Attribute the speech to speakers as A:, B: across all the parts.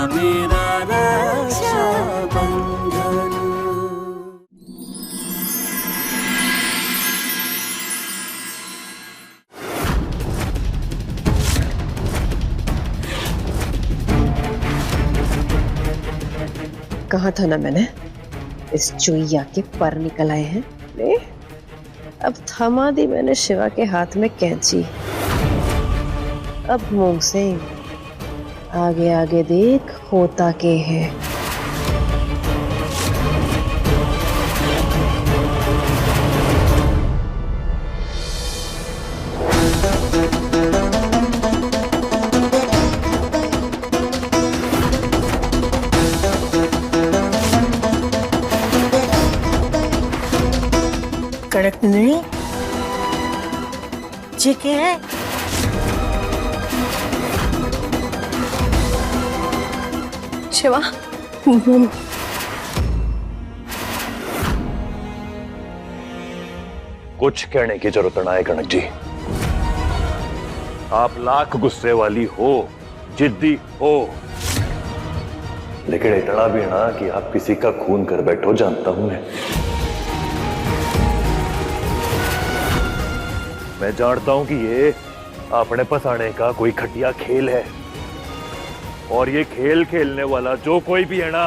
A: मेरा रक्षाबंधन।
B: कहा था ना मैंने, इस चुईया के पर निकल आए हैं। ले, अब थमा दी मैंने शिवा के हाथ में कैंची। अब मूंग सिंह आगे आगे देख होता के है।
C: कड़क नहीं चिके है।
B: शिवा,
D: कुछ कहने की जरूरत ना है कनक जी। आप लाख गुस्से वाली हो, जिद्दी हो, लेकिन इतना भी ना कि आप किसी का खून कर बैठो, जानता हूं मैं जानता हूं कि ये अपने फंसाने का कोई खटिया खेल है, और ये खेल खेलने वाला जो कोई भी है ना,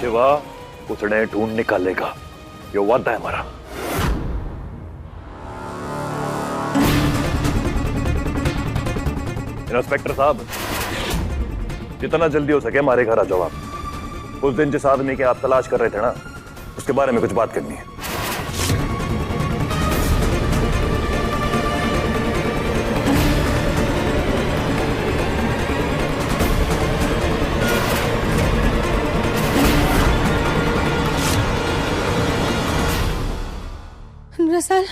D: शिवा उसने ढूंढ निकालेगा। ये वादा है हमारा। इंस्पेक्टर साहब, जितना जल्दी हो सके हमारे घर आ जाओ आप। उस दिन जिस आदमी के आप तलाश कर रहे थे ना, उसके बारे में कुछ बात करनी है।
B: रसाल,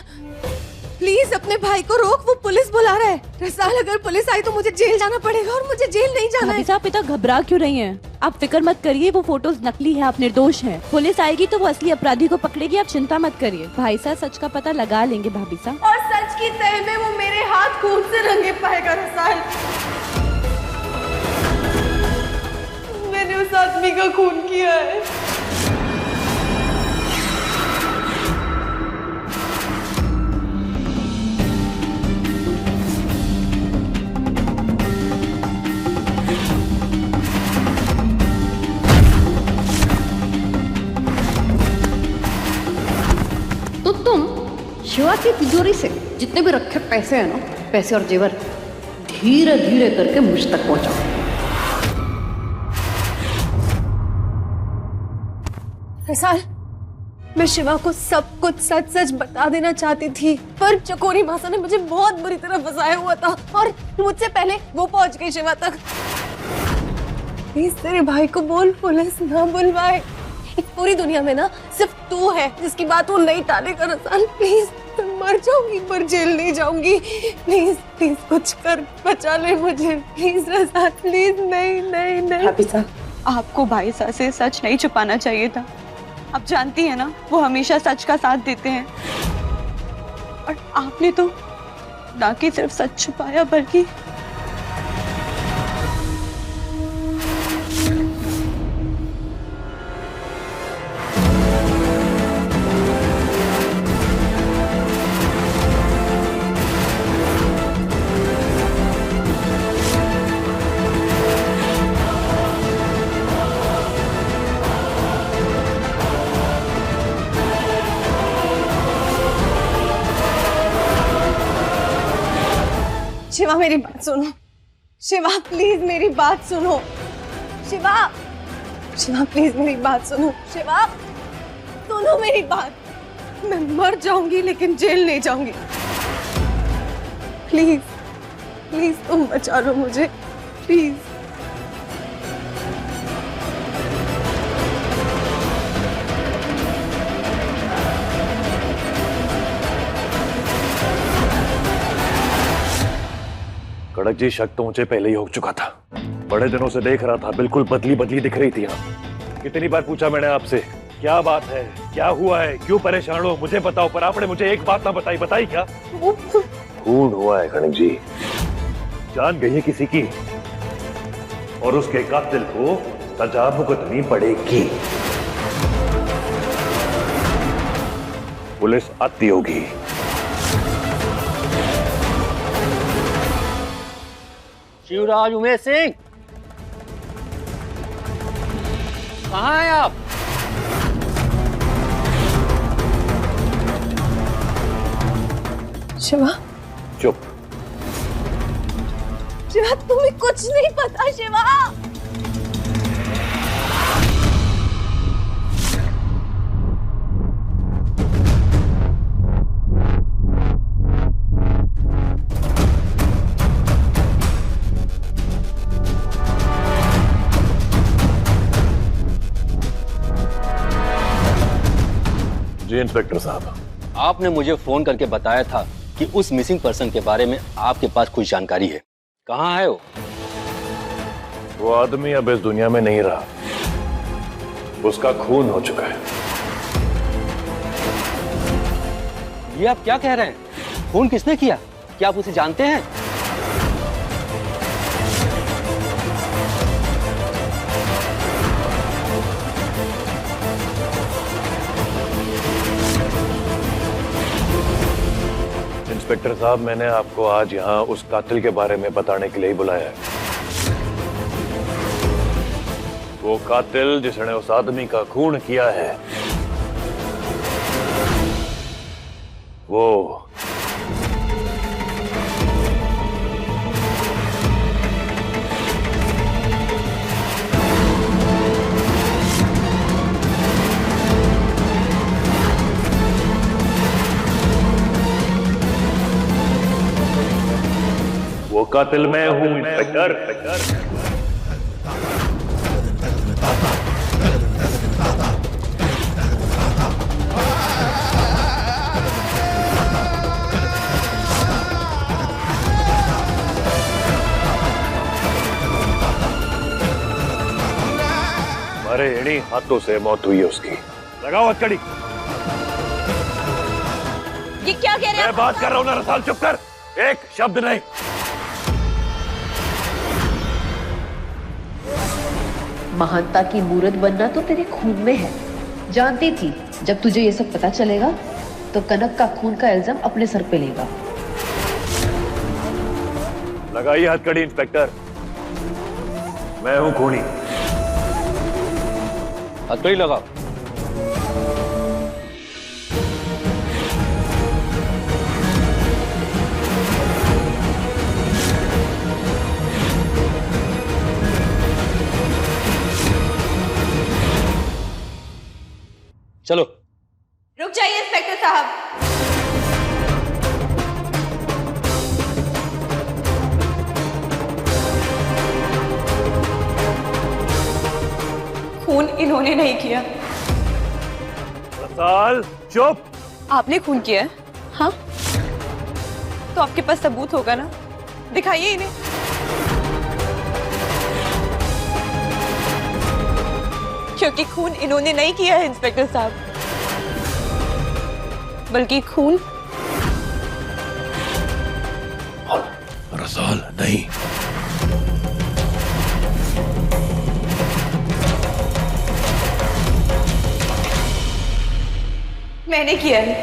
B: प्लीज अपने भाई को रोक, वो पुलिस बुला रहा है। रसाल, अगर पुलिस आई तो मुझे जेल जाना पड़ेगा, और मुझे जेल नहीं जाना है।
E: आप इतना घबरा क्यों रही हैं? आप फिक्र मत करिए, वो फोटोज नकली है, आप निर्दोष हैं। पुलिस आएगी तो वो असली अपराधी को पकड़ेगी, आप चिंता मत करिए। भाई साहब सच का पता लगा लेंगे भाभी साहब।
B: और सच की तह में वो मेरे हाथ खून से रंगे पाएगा। रसाल, मैंने उस आदमी का खून किया है।
F: शिवा की तिजोरी से जितने भी रखे पैसे हैं ना, पैसे और जेवर धीरे धीरे करके मुझ तक पहुंचाओ।
B: रसाल, मैं शिवा को सब कुछ सच सच बता देना चाहती थी, पर चकोरी भाषा ने मुझे बहुत बुरी तरह फंसाया हुआ था, और मुझसे पहले वो पहुंच गई शिवा तक। प्लीज तेरे भाई को बोल, पुलिस ना बुलवाए। पूरी दुनिया में ना सिर्फ तू है जिसकी बात वो नहीं टालेगा। रसाल प्लीज, मर जाऊंगी पर जेल नहीं जाऊंगी। प्लीज प्लीज कुछ कर, बचा ले मुझे प्लीज। Rasal please. नहीं नहीं नहीं
E: भाभी साहब, आपको भाई साहब से सच नहीं छुपाना चाहिए था। आप जानती हैं ना, वो हमेशा सच का साथ देते हैं, और आपने तो ना कि सिर्फ सच छुपाया बल्कि
B: शिवा मेरी बात सुनो। शिवा प्लीज मेरी बात सुनो। शिवा, शिवा प्लीज मेरी बात सुनो। शिवा सुनो मेरी बात। मैं मर जाऊंगी लेकिन जेल नहीं जाऊंगी। प्लीज प्लीज तुम बचा लो मुझे प्लीज।
D: कड़क जी, शक तो मुझे पहले ही हो चुका था। बड़े दिनों से देख रहा था, बिल्कुल बदली बदली दिख रही थी। कितनी बार पूछा मैंने आपसे, क्या बात है, क्या हुआ है, क्यों परेशान हो, मुझे बताओ, पर आपने मुझे एक बात ना बताई। बताई क्या? खून हुआ है कड़क जी, जान गई है किसी की और उसके कातिल को सजा भुगतनी पड़ेगी। पुलिस आती होगी।
A: शिवराज उमेश सिंह, कहाँ हैं आप?
B: शिवा,
D: चुप।
B: शिवा तुम्हें कुछ नहीं पता। शिवा,
D: जी इंस्पेक्टर साहब,
A: आपने मुझे फोन करके बताया था कि उस मिसिंग पर्सन के बारे में आपके पास कुछ जानकारी है। कहाँ है वो?
D: वो आदमी अब इस दुनिया में नहीं रहा, उसका खून हो चुका है।
A: ये आप क्या कह रहे हैं? फोन किसने किया? क्या आप उसे जानते हैं?
D: इंस्पेक्टर साहब, मैंने आपको आज यहाँ उस कातिल के बारे में बताने के लिए ही बुलाया है। वो कातिल जिसने उस आदमी का खून किया है, वो कातिल मैं हूं इंस्पेक्टर। हमारे इन्हीं हाथों से मौत हुई है उसकी। लगाओ हथकड़ी।
B: ये क्या कह रहे हैं?
D: मैं बात कर रहा हूं ना रसाल, चुप कर, एक शब्द नहीं।
F: महानता की मूर्त बनना तो तेरे खून में है। जानती थी जब तुझे ये सब पता चलेगा तो कनक का खून का इल्जाम अपने सर पे लेगा।
D: लगाइए हथकड़ी इंस्पेक्टर, मैं हूं खूनी।
A: हथकड़ी लगाओ। चलो।
B: रुक जाइए इंस्पेक्टर साहब। खून इन्होंने नहीं किया।
D: रसाल चुप।
B: आपने खून किया है? हाँ, तो आपके पास सबूत होगा ना, दिखाइए इन्हें। क्योंकि खून इन्होंने नहीं किया है इंस्पेक्टर साहब, बल्कि खून
D: रसाल नहीं।
B: मैंने किया है।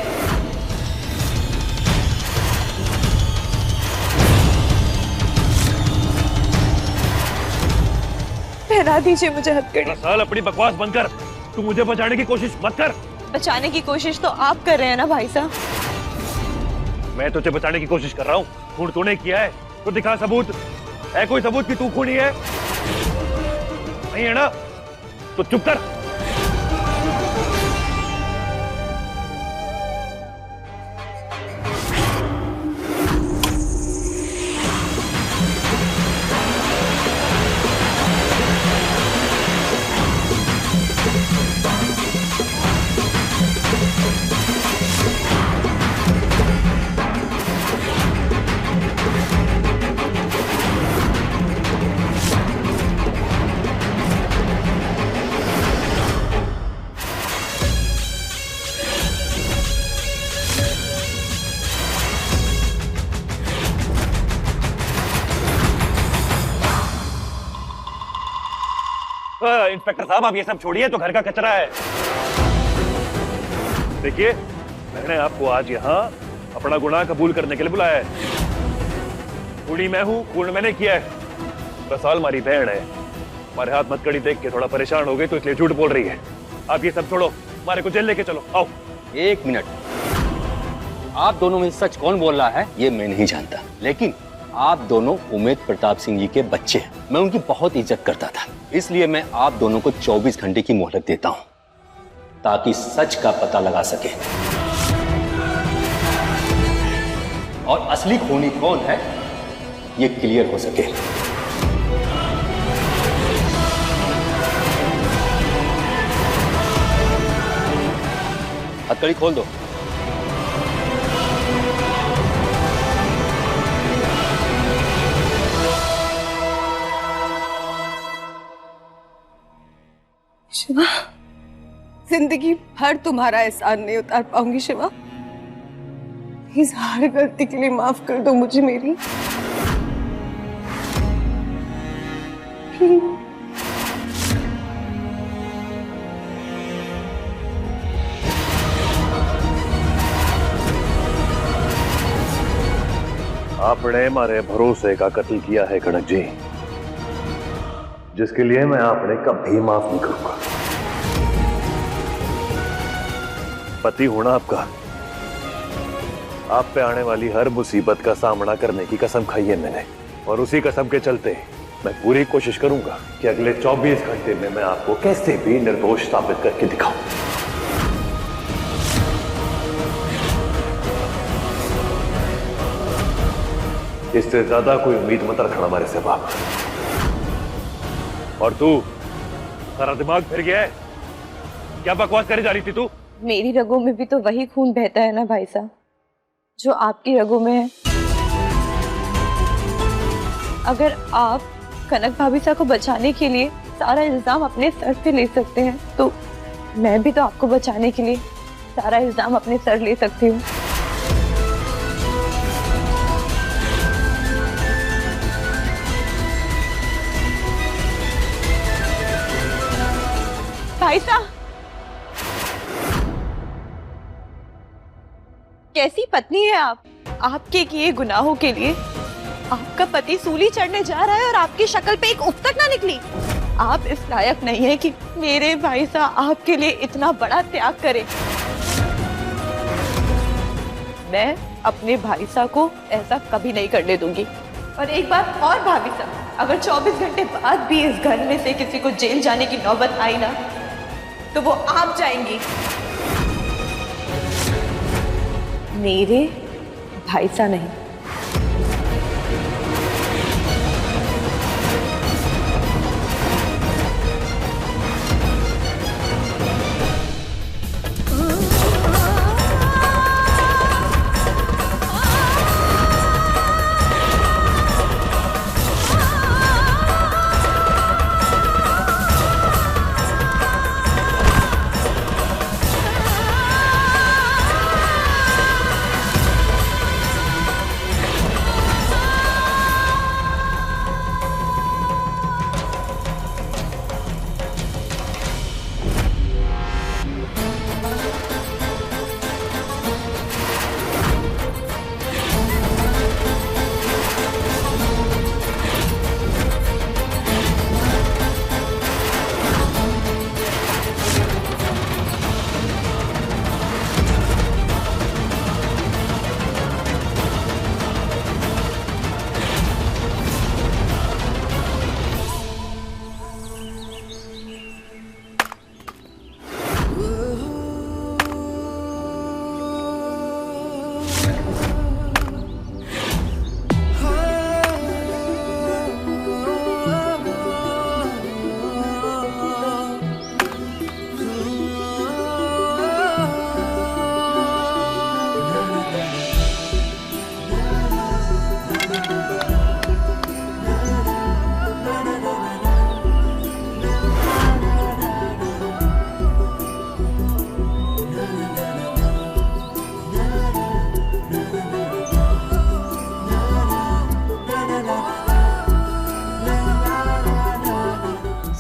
B: पहना दीजिए मुझे हथकड़ी।
D: रसाल अपनी बकवास बंद कर, तू मुझे बचाने की कोशिश मत कर।
B: बचाने की कोशिश तो आप कर रहे हैं ना भाई साहब।
D: मैं तुझे बचाने की कोशिश कर रहा हूँ। खून तूने किया है तो दिखा सबूत। है कोई सबूत कि तू खूनी है? नहीं है ना, तो चुप कर। इंस्पेक्टर साहब आप ये सब छोड़िए, तो घर का कचरा है। देखिए, मैंने आपको आज यहाँ अपना गुनाह कबूल करने के लिए बुलाया है। कुड़ी मैं हूँ, खून मैंने किया है। रसाल हमारी बहन है, हमारे हाथ मटकड़ी देख के थोड़ा परेशान हो गई तो इसलिए झूठ बोल रही है। आप ये सब छोड़ो, हमारे को जेल लेके चलो। आओ।
A: 1 मिनट, आप दोनों में सच कौन बोल रहा है ये मैं नहीं जानता, लेकिन आप दोनों उमेद प्रताप सिंह जी के बच्चे हैं। मैं उनकी बहुत इज्जत करता था, इसलिए मैं आप दोनों को 24 घंटे की मोहलत देता हूं ताकि सच का पता लगा सके और असली खूनी कौन है ये क्लियर हो सके। हथकड़ी खोल दो।
B: शिवा, जिंदगी भर तुम्हारा एहसान नहीं उतार पाऊंगी शिवा। प्लीज हर गलती के लिए माफ कर दो मुझे मेरी।
D: आपने हमारे भरोसे का कत्ल किया है कनक जी, जिसके लिए मैं आपने कभी माफ नहीं करूंगा। पति होना आपका, आप पे आने वाली हर मुसीबत का सामना करने की कसम खाई है मैंने, और उसी कसम के चलते मैं पूरी कोशिश करूंगा कि अगले 24 घंटे में मैं आपको कैसे भी निर्दोष साबित करके दिखाऊं। इससे ज्यादा कोई उम्मीद मत रखना हमारे से बाप। और तू, सारा दिमाग फिर गया है? क्या बकवास करे जा रही थी तू?
E: मेरी रगों में भी तो वही खून बहता है ना भाई साहब जो आपकी रगों में है। अगर आप कनक भाभी साहब को बचाने के लिए सारा इल्जाम अपने सर पे ले सकते हैं, तो मैं भी तो आपको बचाने के लिए सारा इल्जाम अपने सर ले सकती हूँ। भाई साहब, कैसी पत्नी है आप? आपके किए गुनाहों के लिए आपका पति सूली चढ़ने जा रहा है और आपकी शक्ल पे एक उफ तक ना निकली। आप इस लायक नहीं है कि मेरे भाई साहब आपके लिए इतना बड़ा त्याग करें। मैं अपने भाई साहब को ऐसा कभी नहीं करने दूंगी। और एक बात और भाभी साहब, अगर 24 घंटे बाद भी इस घर में से किसी को जेल जाने की नौबत आई ना, तो वो आप जाएंगी, मेरे भाई साहब नहीं।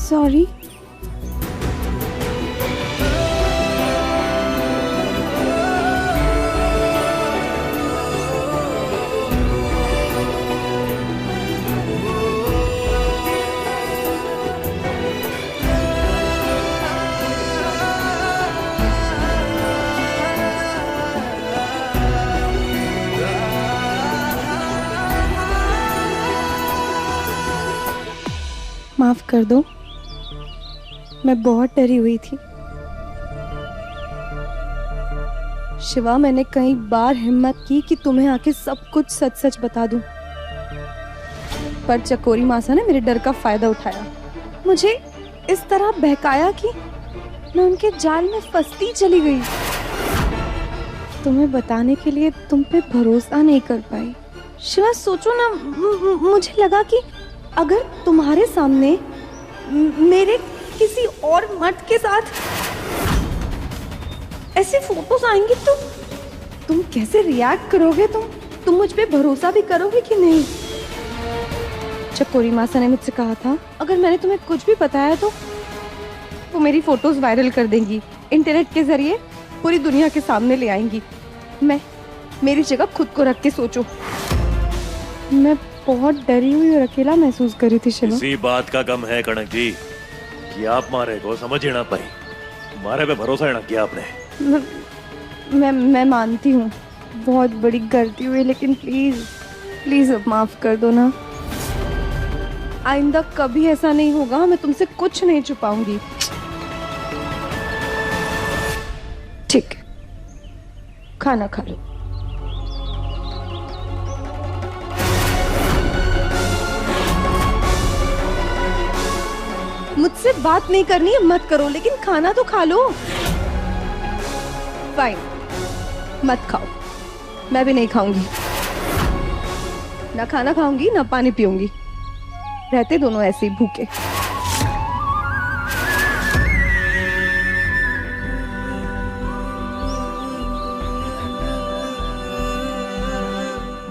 B: सॉरी। माफ कर दो, मैं बहुत डरी हुई थी। शिवा, मैंने कई बार हिम्मत की कि तुम्हें आके सब कुछ सच सच बता दूं, पर चकोरी मासा ने मेरे डर का फायदा उठाया, मुझे इस तरह बहकाया कि मैं उनके जाल में फंसती चली गई। तुम्हें बताने के लिए तुम पे भरोसा नहीं कर पाई। शिवा, सोचो ना, मुझे लगा कि अगर तुम्हारे सामने मेरे किसी और मर्द के साथ ऐसे फोटोज आएंगे तो तुम कैसे रिएक्ट करोगे? तुम मुझ पे भरोसा भी करोगे कि नहीं? चकोरी मासा ने मुझसे कहा था अगर मैंने तुम्हें कुछ भी बताया तो वो मेरी फोटोज वायरल कर देंगी, इंटरनेट के जरिए पूरी दुनिया के सामने ले आएंगी। मेरी जगह खुद को रख के सोचो। मैं बहुत डरी हुई और अकेला महसूस कर रही थी शिवा।
D: इसी बात का गम है कनक जी कि आप मारे को समझ ही ना पाई, मारे पे भरोसा ही ना किया आपने।
B: मैं मानती हूँ बहुत बड़ी गलती हुई, लेकिन प्लीज प्लीज अब माफ कर दो ना। आइंदा कभी ऐसा नहीं होगा, मैं तुमसे कुछ नहीं छुपाऊंगी। ठीक, खाना खा लो। मुझसे बात नहीं करनी है मत करो, लेकिन खाना तो खा लो। फाइन, मत खाओ, मैं भी नहीं खाऊंगी। ना खाना खाऊंगी ना पानी पीऊंगी, रहते दोनों ऐसे ही भूखे।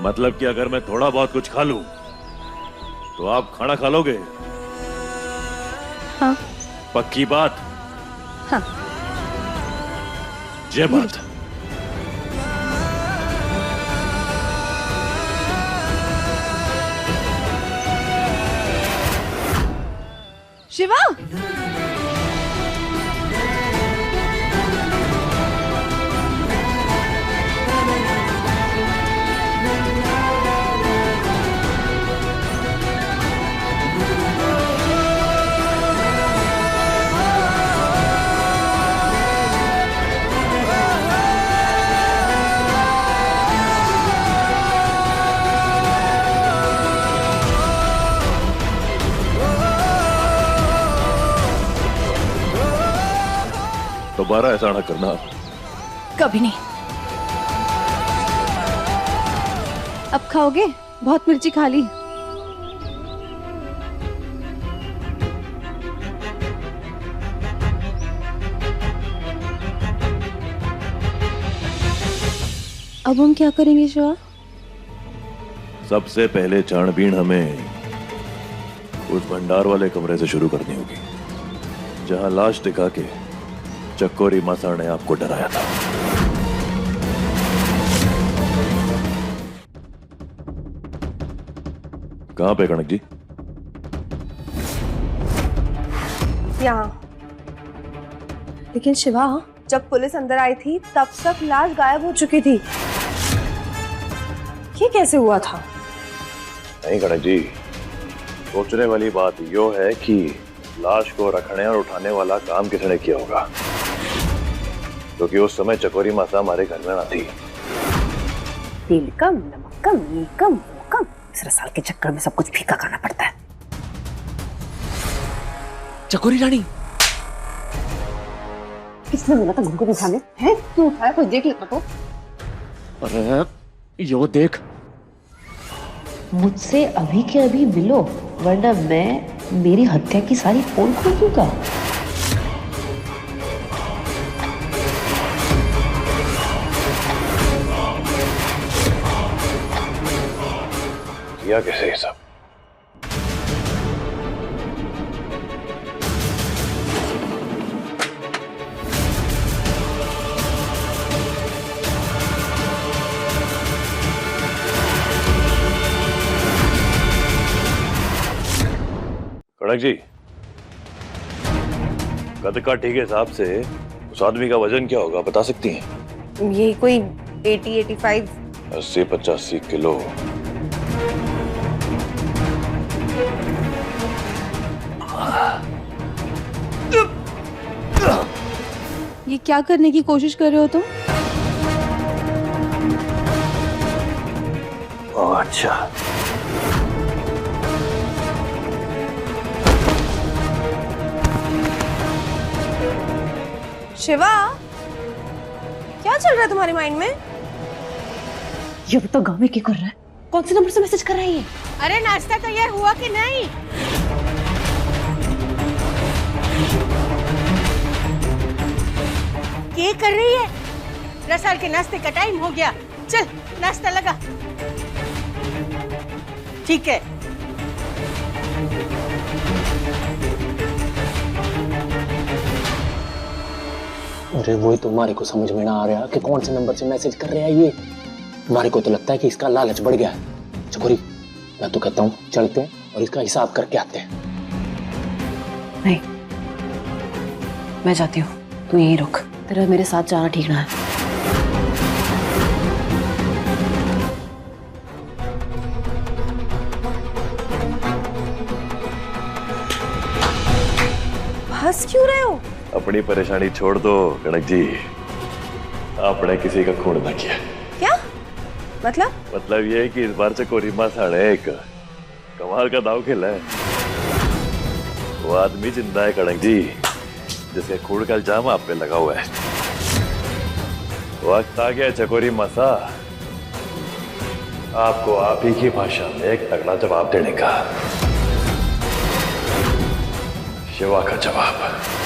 D: मतलब कि अगर मैं थोड़ा बहुत कुछ खा लूं तो आप खाना खा लोगे?
B: हाँ।
D: पक्की बात?
B: हाँ।
D: जय बात।
B: शिवा,
D: दोबारा ऐसा ना करना।
B: कभी नहीं। अब खाओगे? बहुत मिर्ची खा ली। अब हम क्या करेंगे शिवा?
D: सबसे पहले छानबीन हमें उस भंडार वाले कमरे से शुरू करनी होगी जहां लाश दिखा के चकोरी मासा ने आपको डराया था। कहां पे कनक जी?
B: यहाँ। लेकिन शिवा, जब पुलिस अंदर आई थी तब तक लाश गायब हो चुकी थी। ये कैसे हुआ था?
D: नहीं कनक जी, सोचने वाली बात यो है कि लाश को रखने और उठाने वाला काम किसने किया होगा, क्योंकि उस समय चकोरी मासा हमारे घर में ना थी।
C: तेल कम, नमक कम, ये कम, वो कम। इस रसाल के चक्कर में सब कुछ फीका खाना पड़ता है।
A: चकोरी रानी,
C: किसने बोला था घुंघरू उठाने? हैं? तू उठाया, कोई देख लेता तो।
A: अरे यो देख,
F: मुझसे अभी के अभी मिलो, वरना मैं मेरी हत्या की सारी पोल खोल दूंगा।
D: किया कैसे ये सब? कनक जी, कद का ठीक हिसाब से उस आदमी का वजन क्या होगा बता सकती हैं?
B: ये कोई 80-85
D: 80-85 किलो।
B: ये क्या करने की कोशिश कर रहे हो तुम?
D: अच्छा,
B: शिवा, क्या चल रहा है तुम्हारे माइंड में?
C: ये तो गाँव में क्या कर रहा है? कौन से नंबर से मैसेज कर रहा है ये?
B: अरे नाश्ता तैयार हुआ कि नहीं?
G: क्या कर रही है? रसाल के नाश्ते का टाइम हो गया, चल नाश्ता लगा। ठीक है।
H: अरे वही तुम्हारे को समझ में ना आ रहा कि कौन से नंबर से मैसेज कर रहा है ये। तुम्हारे को तो लगता है कि इसका लालच बढ़ गया है। चकोरी, मैं तो कहता हूँ चलते हैं और इसका हिसाब करके आते हैं।
C: नहीं, मैं जाती हूँ, तू यहीं रुक। तेरा मेरे साथ जाना ठीक ना है।
B: हंस क्यों रहे हो?
D: अपनी परेशानी छोड़ दो कनक जी, आपने किसी का खून ना किया।
B: क्या मतलब?
D: मतलब ये है कि इस बार चकोरी मासा ने एक कमाल का दाव खेला है। वो आदमी जिंदा है कनक जी, जिसके खून का इल्जाम आप पे लगा हुआ है। वक्त आ गया चकोरी मासा, आपको आप ही की भाषा में एक तगड़ा जवाब देने का। शिवा का जवाब।